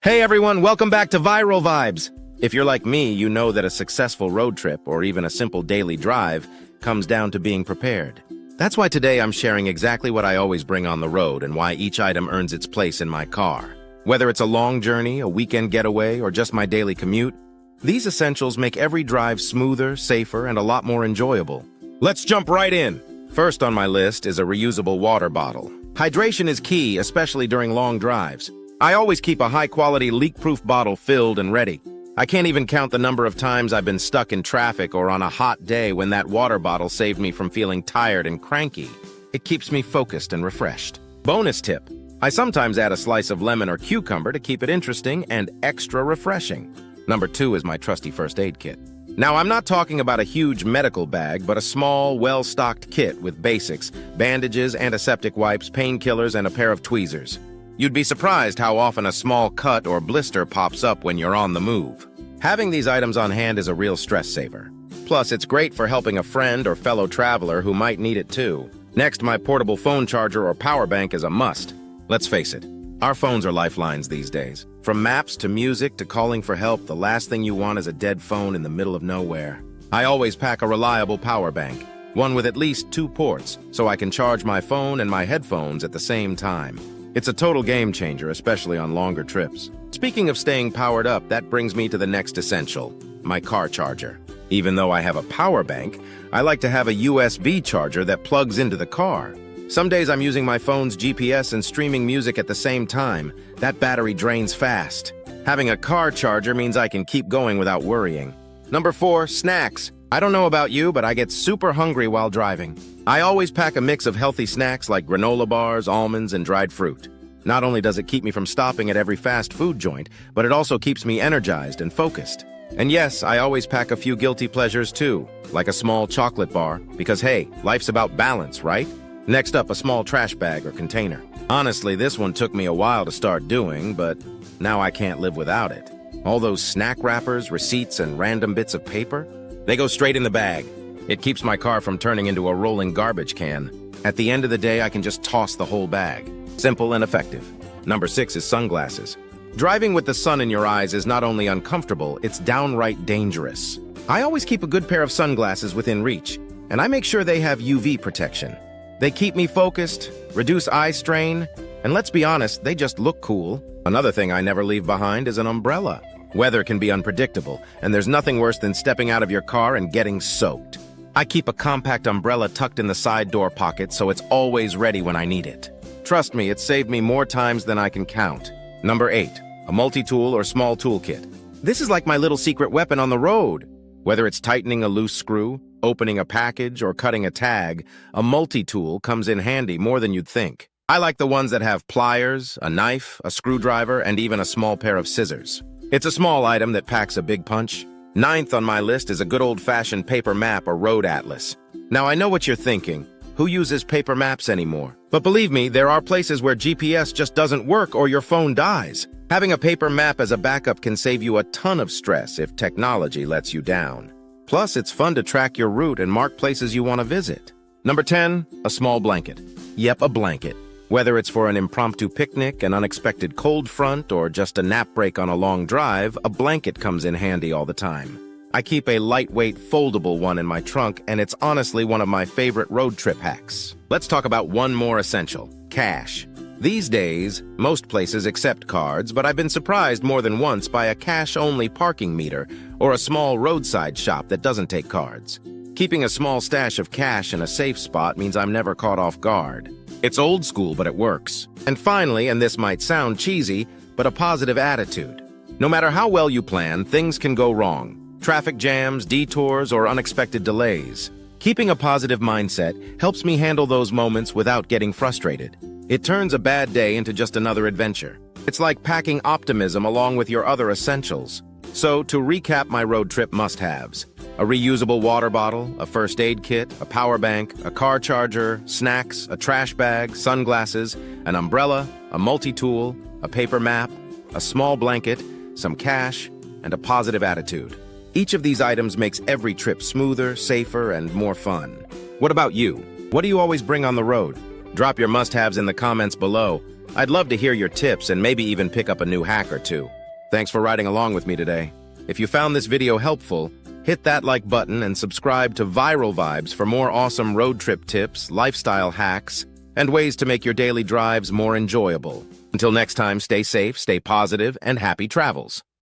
Hey everyone, welcome back to Viral Vibes. If you're like me, you know that a successful road trip or even a simple daily drive comes down to being prepared. That's why today I'm sharing exactly what I always bring on the road and why each item earns its place in my car. Whether it's a long journey, a weekend getaway, or just my daily commute, these essentials make every drive smoother, safer, and a lot more enjoyable. Let's jump right in. First on my list is a reusable water bottle. Hydration is key, especially during long drives. I always keep a high-quality, leak-proof bottle filled and ready. I can't even count the number of times I've been stuck in traffic or on a hot day when that water bottle saved me from feeling tired and cranky. It keeps me focused and refreshed. Bonus tip: I sometimes add a slice of lemon or cucumber to keep it interesting and extra refreshing. Number 2 is my trusty first aid kit. Now, I'm not talking about a huge medical bag, but a small, well-stocked kit with basics: bandages, antiseptic wipes, painkillers, and a pair of tweezers. You'd be surprised how often a small cut or blister pops up when you're on the move. Having these items on hand is a real stress saver. Plus, it's great for helping a friend or fellow traveler who might need it too. Next, my portable phone charger or power bank is a must. Let's face it, our phones are lifelines these days. From maps to music to calling for help, the last thing you want is a dead phone in the middle of nowhere. I always pack a reliable power bank, one with at least 2 ports, so I can charge my phone and my headphones at the same time. It's a total game changer, especially on longer trips. Speaking of staying powered up, that brings me to the next essential: my car charger. Even though I have a power bank, I like to have a USB charger that plugs into the car. Some days I'm using my phone's GPS and streaming music at the same time. That battery drains fast. Having a car charger means I can keep going without worrying. Number 4, snacks. I don't know about you, but I get super hungry while driving. I always pack a mix of healthy snacks like granola bars, almonds, and dried fruit. Not only does it keep me from stopping at every fast food joint, but it also keeps me energized and focused. And yes, I always pack a few guilty pleasures too, like a small chocolate bar, because hey, life's about balance, right? Next up, a small trash bag or container. Honestly, this one took me a while to start doing, but now I can't live without it. All those snack wrappers, receipts, and random bits of paper, they go straight in the bag. It keeps my car from turning into a rolling garbage can. At the end of the day, I can just toss the whole bag. Simple and effective. Number 6 is sunglasses. Driving with the sun in your eyes is not only uncomfortable, it's downright dangerous. I always keep a good pair of sunglasses within reach, and I make sure they have UV protection. They keep me focused, reduce eye strain, and let's be honest, they just look cool. Another thing I never leave behind is an umbrella. Weather can be unpredictable, and there's nothing worse than stepping out of your car and getting soaked. I keep a compact umbrella tucked in the side door pocket so it's always ready when I need it. Trust me, it's saved me more times than I can count. Number 8, a multi-tool or small toolkit. This is like my little secret weapon on the road. Whether it's tightening a loose screw, opening a package, or cutting a tag, a multi-tool comes in handy more than you'd think. I like the ones that have pliers, a knife, a screwdriver, and even a small pair of scissors. It's a small item that packs a big punch. 9th on my list is a good old-fashioned paper map or road atlas. Now, I know what you're thinking. Who uses paper maps anymore? But believe me, there are places where GPS just doesn't work or your phone dies. Having a paper map as a backup can save you a ton of stress if technology lets you down. Plus, it's fun to track your route and mark places you want to visit. Number 10, a small blanket. Yep, a blanket. Whether it's for an impromptu picnic, an unexpected cold front, or just a nap break on a long drive, a blanket comes in handy all the time. I keep a lightweight, foldable one in my trunk, and it's honestly one of my favorite road trip hacks. Let's talk about one more essential: cash. These days, most places accept cards, but I've been surprised more than once by a cash-only parking meter or a small roadside shop that doesn't take cards. Keeping a small stash of cash in a safe spot means I'm never caught off guard. It's old school, but it works. And finally, and this might sound cheesy, but a positive attitude. No matter how well you plan, things can go wrong. Traffic jams, detours, or unexpected delays. Keeping a positive mindset helps me handle those moments without getting frustrated. It turns a bad day into just another adventure. It's like packing optimism along with your other essentials. So, to recap my road trip must-haves: a reusable water bottle, a first aid kit, a power bank, a car charger, snacks, a trash bag, sunglasses, an umbrella, a multi-tool, a paper map, a small blanket, some cash, and a positive attitude. Each of these items makes every trip smoother, safer, and more fun. What about you? What do you always bring on the road? Drop your must-haves in the comments below. I'd love to hear your tips and maybe even pick up a new hack or two. Thanks for riding along with me today. If you found this video helpful, hit that like button and subscribe to Viral Vibes for more awesome road trip tips, lifestyle hacks, and ways to make your daily drives more enjoyable. Until next time, stay safe, stay positive, and happy travels.